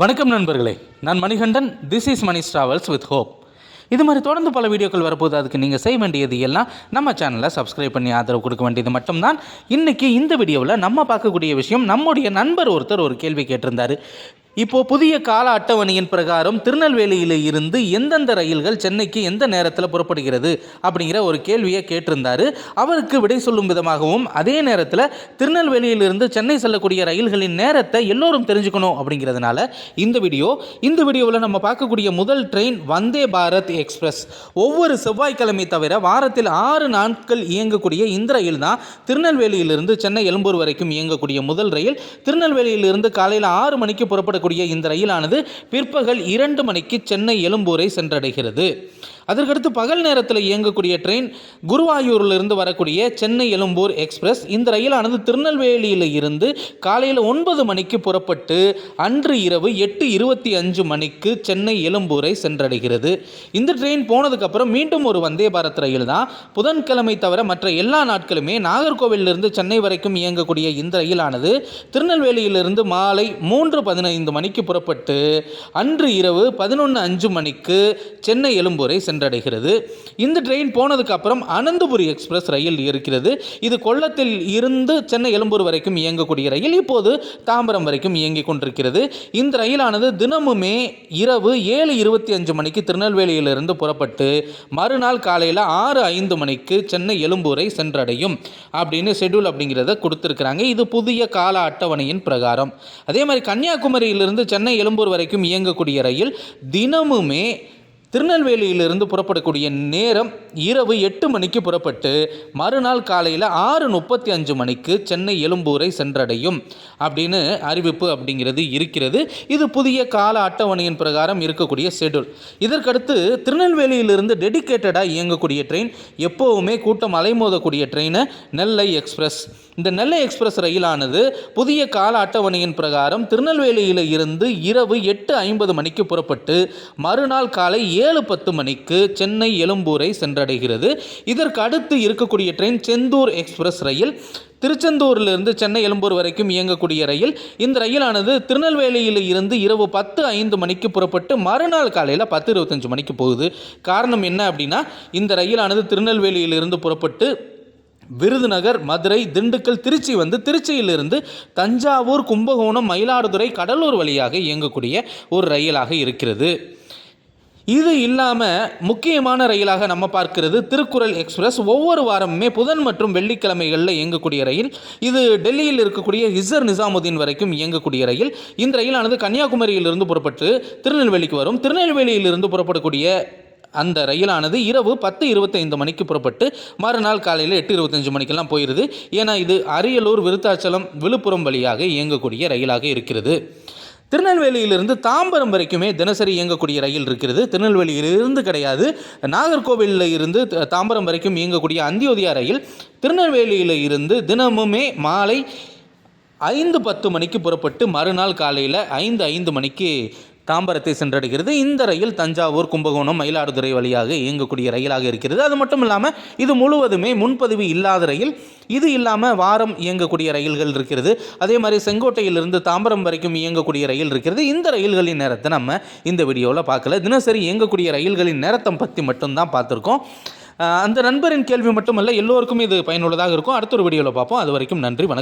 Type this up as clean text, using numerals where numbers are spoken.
வணக்கம் நண்பர்களே, நான் Manikandan. This is Mani travels with hope. இது மாதிரி தொடர்ந்து பல வீடியோக்கள் வரப்போது. அதுக்கு நீங்கள் செய்ய வேண்டியது எல்லாம் நம்ம சேனலை சப்ஸ்கிரைப் பண்ணி ஆதரவு கொடுக்க வேண்டியது மட்டும்தான். இன்றைக்கி இந்த வீடியோவில் நம்ம பார்க்கக்கூடிய விஷயம், நம்முடைய நண்பர் ஒருத்தர் ஒரு கேள்வி கேட்டிருந்தார். இப்போது புதிய கால அட்டவணையின் பிரகாரம் திருநெல்வேலியில் இருந்து எந்தெந்த ரயில்கள் சென்னைக்கு எந்த நேரத்தில் புறப்படுகிறது அப்படிங்கிற ஒரு கேள்வியை கேட்டிருந்தார். அவருக்கு விடை சொல்லும் விதமாகவும், அதே நேரத்தில் திருநெல்வேலியிலிருந்து சென்னை செல்லக்கூடிய ரயில்களின் நேரத்தை எல்லோரும் தெரிஞ்சுக்கணும் அப்படிங்கிறதுனால இந்த வீடியோவில் நம்ம பார்க்கக்கூடிய முதல் ட்ரெயின் வந்தே பாரத் எக்ஸ்பிரஸ். ஒவ்வொரு செவ்வாய்க்கிழமை தவிர வாரத்தில் 6 நாட்கள் இயங்கக்கூடிய இந்த ரயில் தான் திருநெல்வேலியிலிருந்து சென்னை எழும்பூர் வரைக்கும் இயங்கக்கூடிய முதல் ரயில். திருநெல்வேலியிலிருந்து காலையில் 6 மணிக்கு புறப்படக்கூடிய இந்த ரயிலானது பிற்பகல் 2 மணிக்கு சென்னை எழும்பூரை சென்றடைகிறது. அதற்கடுத்து பகல் நேரத்தில் இயங்கக்கூடிய ட்ரெயின் குருவாயூரிலிருந்து வரக்கூடிய சென்னை எழும்பூர் எக்ஸ்பிரஸ். இந்த ரயிலானது திருநெல்வேலியில் இருந்து காலையில் 9 மணிக்கு புறப்பட்டு அன்று இரவு 8:25 மணிக்கு சென்னை எழும்பூரை சென்றடைகிறது. இந்த ட்ரெயின் போனதுக்கப்புறம் மீண்டும் ஒரு வந்தே பாரத் ரயில் தான். புதன்கிழமை தவிர மற்ற எல்லா நாட்களுமே நாகர்கோவிலிருந்து சென்னை வரைக்கும் இயங்கக்கூடிய இந்த ரயிலானது திருநெல்வேலியிலிருந்து மாலை 3:15 மணிக்கு புறப்பட்டு அன்று இரவு 11:05 மணிக்கு சென்னை எழும்பூரை சென்றடைகிறது. இந்த ட்ரெயின் போனதுக்கு அப்புறம் அனந்தபுரி எக்ஸ்பிரஸ் ரயில் இருக்கிறது. இது கொல்லத்தில் இருந்து சென்னை எழும்பூர் வரைக்கும் இயங்கக்கூடிய ரயில். இப்போது தாம்பரம் வரைக்கும் இயங்கிக் கொண்டிருக்கிறது. இந்த ரயிலானது தினமுமே இரவு 7:25 மணிக்கு திருநெல்வேலியிலிருந்து புறப்பட்டு மறுநாள் காலையில் 6:05 மணிக்கு சென்னை எழும்பூரை சென்றடையும் அப்படின்னு ஷெட்யூல் அப்படிங்கிறத கொடுத்துருக்குறாங்க. இது புதிய கால அட்டவணையின் பிரகாரம். அதே மாதிரி கன்னியாகுமரியிலிருந்து சென்னை எழும்பூர் வரைக்கும் இயங்கக்கூடிய ரயில் தினமுமே திருநெல்வேலியிலிருந்து புறப்படக்கூடிய நேரம் இரவு 8 மணிக்கு புறப்பட்டு மறுநாள் காலையில் 6:35 மணிக்கு சென்னை எழும்பூரை சென்றடையும் அப்படின்னு அறிவிப்பு அப்படிங்கிறது இருக்கிறது. இது புதிய கால அட்டவணையின் பிரகாரம் இருக்கக்கூடிய ஷெட்யூல். இதற்கடுத்து திருநெல்வேலியிலிருந்து டெடிக்கேட்டடாக இயங்கக்கூடிய ட்ரெயின், எப்போவுமே கூட்டம் அலைமோதக்கூடிய ட்ரெயின் நெல்லை எக்ஸ்பிரஸ். இந்த நெல்லை எக்ஸ்பிரஸ் ரயிலானது புதிய கால அட்டவணையின் பிரகாரம் திருநெல்வேலியில் இருந்து இரவு 8:50 மணிக்கு புறப்பட்டு மறுநாள் காலை 7:10 மணிக்கு சென்னை எழும்பூரை சென்றடைகிறது. இதற்கு அடுத்து இருக்கக்கூடிய ட்ரெயின் செந்தூர் எக்ஸ்பிரஸ் ரயில். திருச்செந்தூரிலிருந்து சென்னை எழும்பூர் வரைக்கும் இயங்கக்கூடிய ரயில். இந்த ரயிலானது திருநெல்வேலியில் இருந்து இரவு 10:05 மணிக்கு புறப்பட்டு மறுநாள் காலையில் 10:25 மணிக்கு போகுது. காரணம் என்ன அப்படின்னா, இந்த ரயிலானது திருநெல்வேலியிலிருந்து புறப்பட்டு விருதுநகர், மதுரை, திண்டுக்கல், திருச்சி வந்து திருச்சியிலிருந்து தஞ்சாவூர், கும்பகோணம், மயிலாடுதுறை, கடலூர் வழியாக இயங்கக்கூடிய ஒரு ரயிலாக இருக்கிறது. இது இல்லாமல் முக்கியமான ரயிலாக நம்ம பார்க்கிறது திருக்குறள் எக்ஸ்பிரஸ். ஒவ்வொரு வாரமுமே புதன் மற்றும் வெள்ளிக்கிழமைகளில் இயங்கக்கூடிய ரயில். இது டெல்லியில் இருக்கக்கூடிய ஹிசர் நிசாமுதீன் வரைக்கும் இயங்கக்கூடிய ரயில். இந்த ரயிலானது கன்னியாகுமரியிலிருந்து புறப்பட்டு திருநெல்வேலிக்கு வரும். திருநெல்வேலியிலிருந்து புறப்படக்கூடிய அந்த ரயிலானது இரவு 10:25 மணிக்கு புறப்பட்டு மறுநாள் காலையில் 8:25 மணிக்கெல்லாம் போயிடுது. ஏன்னா இது அரியலூர், விருத்தாச்சலம், விழுப்புரம் வழியாக இயங்கக்கூடிய ரயிலாக இருக்கிறது. திருநெல்வேலியிலிருந்து தாம்பரம் வரைக்குமே தினசரி இயங்கக்கூடிய ரயில் இருக்கிறது. திருநெல்வேலியிலிருந்து கிடையாது, நாகர்கோவிலில் இருந்து தாம்பரம் வரைக்கும் இயங்கக்கூடிய அந்தியோதயா ரயில் திருநெல்வேலியில் இருந்து தினமுமே மாலை 5:10 மணிக்கு புறப்பட்டு மறுநாள் காலையில் 5:05 மணிக்கு தாம்பரத்தை சென்றடைகிறது. இந்த ரயில் தஞ்சாவூர், கும்பகோணம், மயிலாடுதுறை வழியாக இயங்கக்கூடிய ரயிலாக இருக்கிறது. அது மட்டும் இல்லாமல் இது முழுவதுமே முன்பதிவு இல்லாத ரயில். இது இல்லாமல் வாரம் இயங்கக்கூடிய ரயில்கள் இருக்கிறது. அதே மாதிரி செங்கோட்டையிலிருந்து தாம்பரம் வரைக்கும் இயங்கக்கூடிய ரயில் இருக்கிறது. இந்த ரயில்களின் நேரத்தை நம்ம இந்த வீடியோவில் பார்க்கல. தினசரி இயங்கக்கூடிய ரயில்களின் நேரத்தை பற்றி மட்டும்தான் பார்த்துருக்கோம். அந்த நண்பரின் கேள்வி மட்டுமல்ல, எல்லோருக்கும் இது பயனுள்ளதாக இருக்கும். அடுத்த ஒரு வீடியோவில் பார்ப்போம். அது வரைக்கும் நன்றி, வணக்கம்.